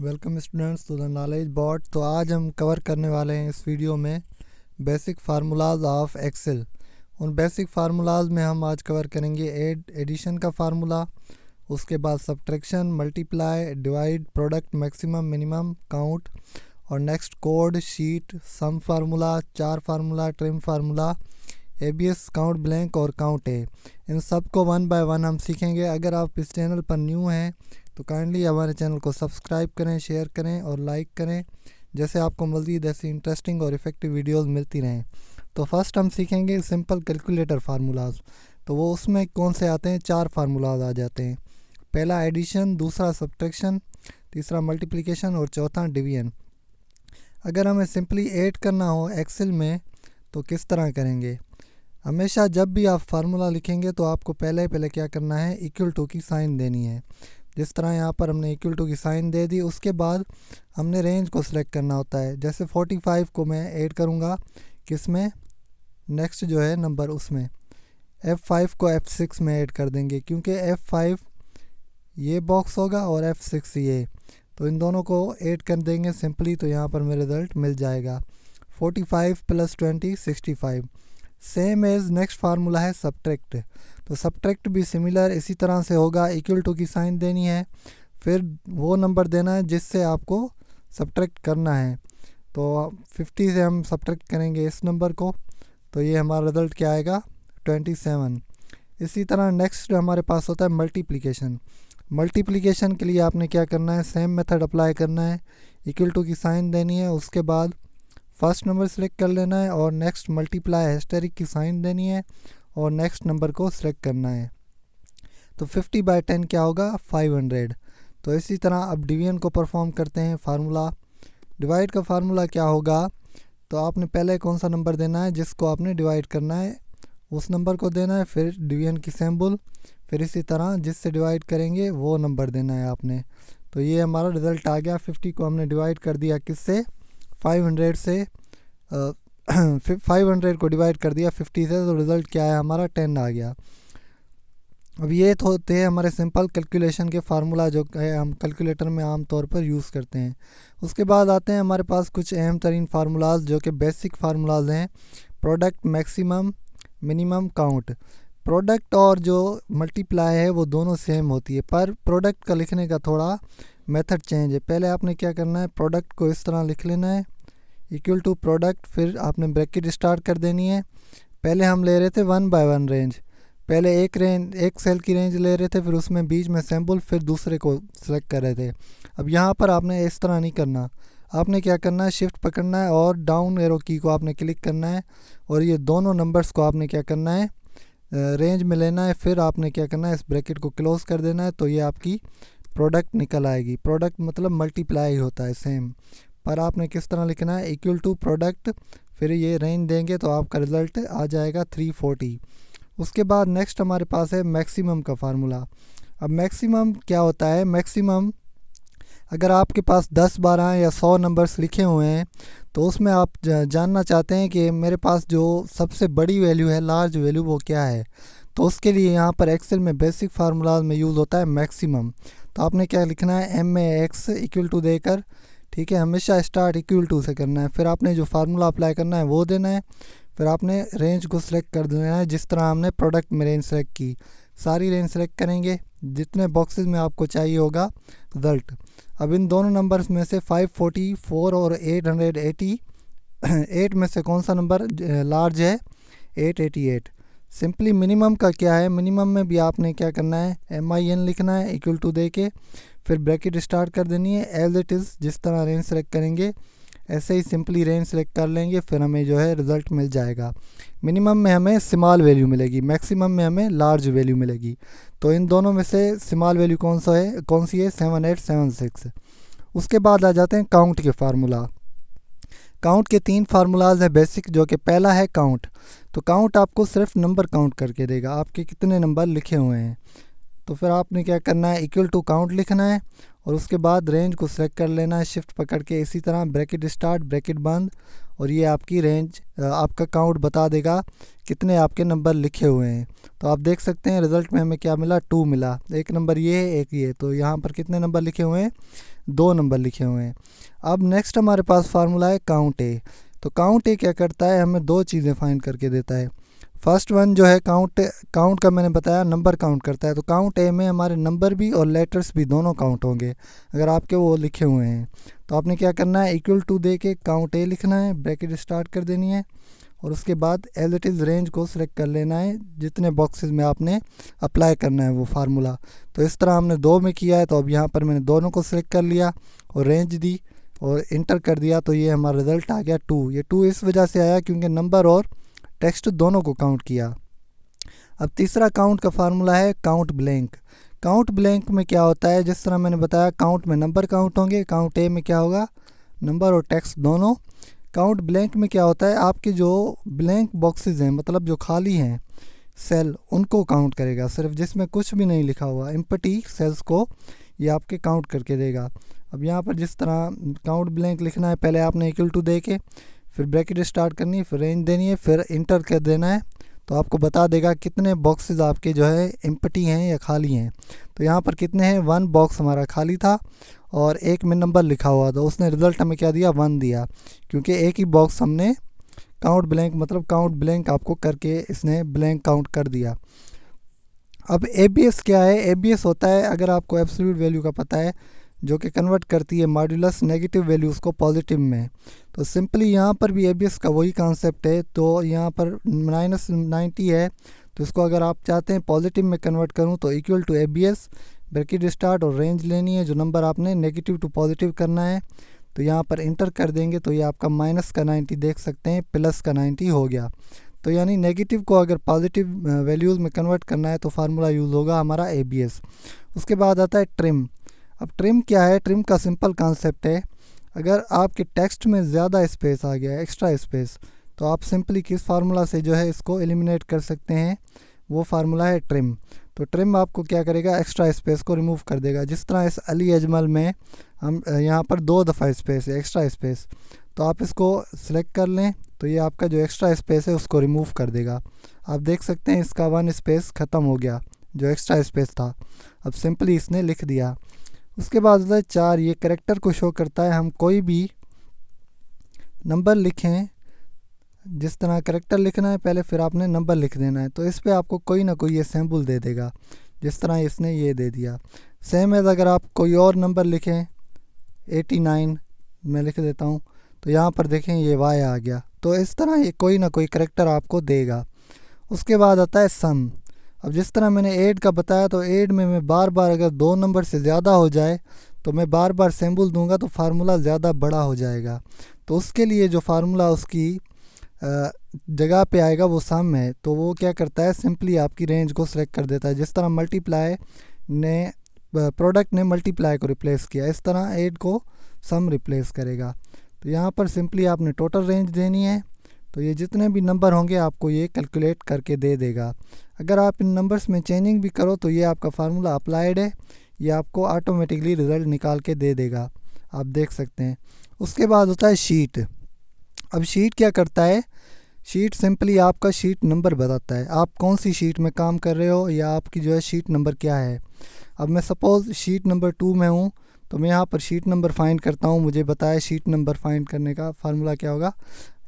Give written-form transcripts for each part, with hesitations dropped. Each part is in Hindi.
Welcome students to the knowledge bot. तो आज हम कवर करने वाले हैं इस वीडियो में बेसिक फार्मूलाज ऑफ एक्सेल। उन बेसिक फार्मूलाज में हम आज कवर करेंगे एडिशन का फार्मूला, उसके बाद subtraction, multiply, divide, product, maximum, minimum, count और next code, sheet, sum formula, char formula, trim formula, ABS, count blank और काउंट ए। इन सब को वन बाय वन हम सीखेंगे। अगर आप इस चैनल पर न्यू हैं तो काइंडली हमारे चैनल को सब्सक्राइब करें, शेयर करें और लाइक करें, जैसे आपको मज़ीद ऐसी इंटरेस्टिंग और इफ़ेक्टिव वीडियोस मिलती रहें। तो फर्स्ट हम सीखेंगे सिंपल कैलकुलेटर फार्मूलाज। तो वो उसमें कौन से आते हैं? चार फार्मूलाज आ जाते हैं। पहला एडिशन, दूसरा सब्ट्रैक्शन, तीसरा मल्टीप्लिकेशन और चौथा डिवीजन। अगर हमें सिंपली ऐड करना हो एक्सेल में तो किस तरह करेंगे? हमेशा जब भी आप फार्मूला लिखेंगे तो आपको पहले क्या करना है, इक्वल टू की साइन देनी है। जिस तरह यहाँ पर हमने इक्वल टू की साइन दे दी, उसके बाद हमने रेंज को सिलेक्ट करना होता है। जैसे 45 को मैं ऐड करूँगा किस में, नेक्स्ट जो है नंबर उसमें, F5 को F6 में ऐड कर देंगे, क्योंकि F5 ये बॉक्स होगा और F6 ये, तो इन दोनों को ऐड कर देंगे सिंपली, तो यहाँ पर मेरा रिज़ल्ट मिल जाएगा 45 + 20 65। सेम एज नेक्स्ट फार्मूला है सब्ट्रैक्ट। तो सब्ट्रैक्ट भी सिमिलर इसी तरह से होगा, इक्वल टू की साइन देनी है, फिर वो नंबर देना है जिससे आपको सब्ट्रैक्ट करना है। तो 50 से हम सब्ट्रैक्ट करेंगे इस नंबर को, तो ये हमारा रिज़ल्ट क्या आएगा, 27। इसी तरह नेक्स्ट हमारे पास होता है मल्टीप्लिकेशन। मल्टीप्लिकेशन के लिए आपने क्या करना है, सेम मेथड अप्लाई करना है, इक्वल टू की साइन देनी है, उसके बाद फर्स्ट नंबर सेलेक्ट कर लेना है और नेक्स्ट मल्टीप्लाई एस्टेरिक की साइन देनी है और नेक्स्ट नंबर को सिलेक्ट करना है। तो 50/10 क्या होगा, 500। तो इसी तरह अब डिवीजन को परफॉर्म करते हैं फार्मूला। डिवाइड का फार्मूला क्या होगा, तो आपने पहले कौन सा नंबर देना है जिसको आपने डिवाइड करना है उस नंबर को देना है, फिर डिवीजन की सिंबल, फिर इसी तरह जिससे डिवाइड करेंगे वो नंबर देना है आपने। तो ये हमारा रिज़ल्ट आ गया। 50 को हमने डिवाइड कर दिया किससे, 500 से। 500 को डिवाइड कर दिया 50 से, तो रिज़ल्ट क्या है हमारा, 10 आ गया। अब ये तो होते हैं हमारे सिंपल कैलकुलेशन के फार्मूला जो है हम कैलकुलेटर में आम तौर पर यूज़ करते हैं। उसके बाद आते हैं हमारे पास कुछ अहम तरीन फार्मूलाज जो कि बेसिक फार्मूलाज हैं। Product, maximum, minimum, count. Product और जो मल्टीप्लाई है वो दोनों सेम होती है, पर प्रोडक्ट का लिखने का थोड़ा मेथड चेंज है। पहले आपने क्या करना है, प्रोडक्ट को इस तरह लिख लेना है, इक्वल टू प्रोडक्ट, फिर आपने ब्रैकेट स्टार्ट कर देनी है। पहले हम ले रहे थे 1 बाय 1 रेंज, पहले एक सेल की रेंज ले रहे थे, फिर उसमें बीच में सैम्पल, फिर दूसरे को सिलेक्ट कर रहे थे। अब यहाँ पर आपने इस तरह नहीं करना, आपने क्या करना है, शिफ्ट पकड़ना है और डाउन एरो की को आपने क्लिक करना है और ये दोनों नंबर्स को आपने क्या करना है, रेंज में लेना है, फिर आपने क्या करना है, इस ब्रैकेट को क्लोज कर देना है, तो ये आपकी प्रोडक्ट निकल आएगी। प्रोडक्ट मतलब मल्टीप्लाई होता है सेम, पर आपने किस तरह लिखना है, इक्वल टू प्रोडक्ट, फिर ये रेंज देंगे तो आपका रिज़ल्ट आ जाएगा 340। उसके बाद नेक्स्ट हमारे पास है मैक्सिमम का फार्मूला। अब मैक्सिमम क्या होता है, मैक्सिमम अगर आपके पास 10, 12 या 100 नंबर्स लिखे हुए हैं तो उसमें आप जानना चाहते हैं कि मेरे पास जो सबसे बड़ी वैल्यू है, लार्ज वैल्यू, वो क्या है। तो उसके लिए यहाँ पर एक्सेल में बेसिक फार्मूलाज में यूज़ होता है मैक्सिमम। तो आपने क्या लिखना है, MAX इक्वल टू देकर, ठीक है, हमेशा स्टार्ट इक्वल टू से करना है, फिर आपने जो फार्मूला अप्लाई करना है वो देना है, फिर आपने रेंज को सिलेक्ट कर देना है जिस तरह हमने प्रोडक्ट में रेंज सेलेक्ट की, सारी रेंज सेलेक्ट करेंगे जितने बॉक्सेस में आपको चाहिए होगा रिज़ल्ट। अब इन दोनों नंबर्स में से 544 और 880, 8 में से कौन सा नंबर लार्ज है, 888। सिंपली मिनिमम का क्या है, मिनिमम में भी आपने क्या करना है, MIN लिखना है इक्वल टू दे के, फिर ब्रैकेट स्टार्ट कर देनी है, एज इट इज़ जिस तरह रेंज सेलेक्ट करेंगे ऐसे ही सिंपली रेंज सेलेक्ट कर लेंगे, फिर हमें जो है रिज़ल्ट मिल जाएगा। मिनिमम में हमें स्मॉल वैल्यू मिलेगी, मैक्सिमम में हमें लार्ज वैल्यू मिलेगी। तो इन दोनों में से स्मॉल वैल्यू कौन सी है, 7876। उसके बाद आ जाते हैं काउंट के फार्मूला। काउंट के 3 फार्मूलाज हैं बेसिक, जो कि पहला है काउंट। तो काउंट आपको सिर्फ नंबर काउंट करके देगा, आपके कितने नंबर लिखे हुए हैं। तो फिर आपने क्या करना है, इक्वल टू काउंट लिखना है और उसके बाद रेंज को सिलेक्ट कर लेना है, शिफ्ट पकड़ के, इसी तरह ब्रैकेट स्टार्ट, ब्रैकेट बंद, और ये आपकी रेंज आपका काउंट बता देगा कितने आपके नंबर लिखे हुए हैं। तो आप देख सकते हैं रिज़ल्ट में हमें क्या मिला, 2 मिला। एक नंबर ये है, एक ये, तो यहाँ पर कितने नंबर लिखे हुए हैं, 2 नंबर लिखे हुए हैं। अब नेक्स्ट हमारे पास फार्मूला है काउंट ए। तो काउंट ए क्या करता है, हमें 2 चीज़ें फाइंड करके देता है। फर्स्ट वन जो है काउंट का मैंने बताया नंबर काउंट करता है। तो काउंट ए में हमारे नंबर भी और लेटर्स भी दोनों काउंट होंगे अगर आपके वो लिखे हुए हैं। तो आपने क्या करना है, इक्वल टू दे के काउंट ए लिखना है, ब्रैकेट स्टार्ट कर देनी है और उसके बाद एज इट इज़ रेंज को सिलेक्ट कर लेना है जितने बॉक्सेस में आपने अप्लाई करना है वो फार्मूला। तो इस तरह हमने 2 में किया है, तो अब यहाँ पर मैंने दोनों को सिलेक्ट कर लिया और रेंज दी और इंटर कर दिया। तो ये हमारा रिज़ल्ट आ गया 2। ये 2 इस वजह से आया क्योंकि नंबर और टेक्स्ट दोनों को काउंट किया। अब तीसरा काउंट का फार्मूला है काउंट ब्लैंक। काउंट ब्लैंक में क्या होता है, जिस तरह मैंने बताया काउंट में नंबर काउंट होंगे, काउंट ए में क्या होगा, नंबर और टेक्स्ट दोनों। काउंट ब्लैंक में क्या होता है, आपके जो ब्लैंक बॉक्सेस हैं मतलब जो खाली हैं सेल, उनको काउंट करेगा, सिर्फ जिसमें कुछ भी नहीं लिखा हुआ एम्प्टी सेल्स को ये आपके काउंट करके देगा। अब यहाँ पर जिस तरह काउंट ब्लैंक लिखना है, पहले आपने इक्वल टू दे के फिर ब्रैकेट स्टार्ट करनी है, फिर रेंज देनी है, फिर इंटर कर देना है। तो आपको बता देगा कितने बॉक्सेस आपके जो है एम्प्टी हैं या खाली हैं। तो यहाँ पर कितने हैं, 1 बॉक्स हमारा खाली था और 1 में नंबर लिखा हुआ था, उसने रिज़ल्ट हमें क्या दिया, 1 दिया, क्योंकि एक ही बॉक्स हमने काउंट ब्लैंक मतलब काउंट ब्लैंक आपको करके इसने ब्लैंक काउंट कर दिया। अब एबीएस क्या है, एबीएस होता है, अगर आपको एब्सोल्यूट वैल्यू का पता है, जो कि कन्वर्ट करती है मॉड्यूलस नेगेटिव वैल्यूज़ को पॉजिटिव में। तो सिंपली यहाँ पर भी एबीएस का वही कॉन्सेप्ट है। तो यहाँ पर -90 है, तो इसको अगर आप चाहते हैं पॉजिटिव में कन्वर्ट करूँ तो equal to ABS bracket start और रेंज लेनी है, जो नंबर आपने नेगेटिव टू पॉजिटिव करना है। तो यहाँ पर इंटर कर देंगे तो ये आपका -90 देख सकते हैं, +90 हो गया। तो यानी नेगेटिव को अगर पॉजिटिव वैल्यूज़ में कन्वर्ट करना है तो फार्मूला यूज़ होगा हमारा एबीएस। उसके बाद आता है ट्रिम। अब ट्रिम क्या है, ट्रिम का सिंपल कॉन्सेप्ट है, अगर आपके टेक्स्ट में ज़्यादा स्पेस आ गया, एक्स्ट्रा स्पेस, तो आप सिंपली किस फार्मूला से जो है इसको एलिमिनेट कर सकते हैं, वो फार्मूला है ट्रिम। तो ट्रिम आपको क्या करेगा, एक्स्ट्रा स्पेस को रिमूव कर देगा। जिस तरह इस अली अजमल में हम यहाँ पर 2 दफ़ा स्पेस है, एक्स्ट्रा स्पेस, तो आप इसको सिलेक्ट कर लें तो ये आपका जो एक्स्ट्रा स्पेस है उसको रिमूव कर देगा। आप देख सकते हैं इसका 1 स्पेस ख़त्म हो गया जो एक्स्ट्रा स्पेस था, अब सिंपली इसने लिख दिया। उसके बाद होता है 4, ये करेक्टर को शो करता है, हम कोई भी नंबर लिखें, जिस तरह करेक्टर लिखना है पहले फिर आपने नंबर लिख देना है, तो इस पे आपको कोई ना कोई ये सिंबल दे देगा, जिस तरह इसने ये दे दिया। सेम एज अगर आप कोई और नंबर लिखें, 89 मैं लिख देता हूँ, तो यहाँ पर देखें ये y आ गया। तो इस तरह ये कोई ना कोई करेक्टर आपको देगा। उसके बाद आता है सम। अब जिस तरह मैंने ऐड का बताया, तो ऐड में मैं बार बार अगर 2 नंबर से ज़्यादा हो जाए तो मैं बार बार सिंबल दूंगा तो फार्मूला ज़्यादा बड़ा हो जाएगा। तो उसके लिए जो फार्मूला उसकी जगह पे आएगा वो सम है। तो वो क्या करता है, सिंपली आपकी रेंज को सिलेक्ट कर देता है। जिस तरह मल्टीप्लाई ने प्रोडक्ट ने मल्टीप्लाई को रिप्लेस किया, इस तरह ऐड को सम रिप्लेस करेगा। तो यहाँ पर सिंपली आपने टोटल रेंज देनी है, तो ये जितने भी नंबर होंगे आपको ये कैलकुलेट करके दे देगा। अगर आप इन नंबर्स में चेंजिंग भी करो तो ये आपका फार्मूला अप्लाइड है, ये आपको ऑटोमेटिकली रिज़ल्ट निकाल के दे देगा, आप देख सकते हैं। उसके बाद होता है शीट। अब शीट क्या करता है, शीट सिंपली आपका शीट नंबर बताता है, आप कौन सी शीट में काम कर रहे हो या आपकी जो है शीट नंबर क्या है। अब मैं सपोज़ शीट नंबर 2 में हूँ, तो मैं यहाँ पर शीट नंबर फाइंड करता हूँ। मुझे बताया शीट नंबर फाइंड करने का फार्मूला क्या होगा,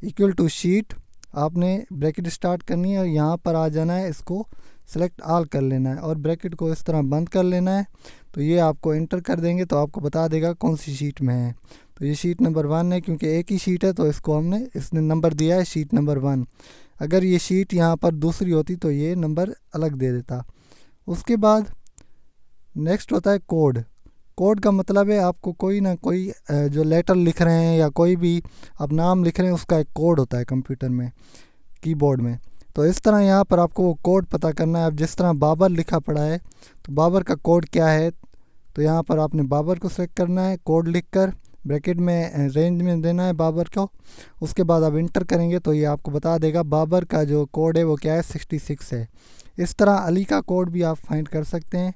इक्वल टू शीट, आपने ब्रैकेट स्टार्ट करनी है और यहाँ पर आ जाना है, इसको सेलेक्ट ऑल कर लेना है और ब्रैकेट को इस तरह बंद कर लेना है। तो ये आपको इंटर कर देंगे तो आपको बता देगा कौन सी शीट में है। तो ये शीट नंबर 1 है, क्योंकि एक ही शीट है तो इसको इसने नंबर दिया है शीट नंबर 1। अगर ये शीट यहाँ पर दूसरी होती तो ये नंबर अलग दे देता। उसके बाद नेक्स्ट होता है कोड। कोड का मतलब है आपको कोई ना कोई जो लेटर लिख रहे हैं या कोई भी आप नाम लिख रहे हैं उसका एक कोड होता है कंप्यूटर में, कीबोर्ड में। तो इस तरह यहाँ पर आपको वो कोड पता करना है। अब जिस तरह बाबर लिखा पड़ा है तो बाबर का कोड क्या है, तो यहाँ पर आपने बाबर को सेलेक्ट करना है, कोड लिखकर ब्रैकेट में रेंज में देना है बाबर को। उसके बाद आप इंटर करेंगे तो ये आपको बता देगा बाबर का जो कोड है वो क्या है, 66 है। इस तरह अली का कोड भी आप फाइंड कर सकते हैं,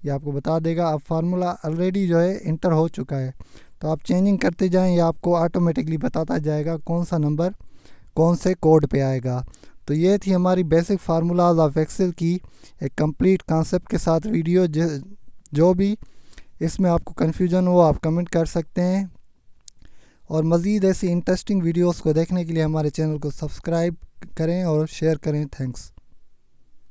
ये आपको बता देगा। अब फार्मूला ऑलरेडी जो है इंटर हो चुका है, तो आप चेंजिंग करते जाएं, ये आपको ऑटोमेटिकली बताता जाएगा कौन सा नंबर कौन से कोड पे आएगा। तो ये थी हमारी बेसिक फार्मूलाज ऑफ एक्सेल की एक कंप्लीट कॉन्सेप्ट के साथ वीडियो। जो भी इसमें आपको कन्फ्यूजन हो आप कमेंट कर सकते हैं। और मज़ीद ऐसी इंटरेस्टिंग वीडियोस को देखने के लिए हमारे चैनल को सब्सक्राइब करें और शेयर करें। थैंक्स।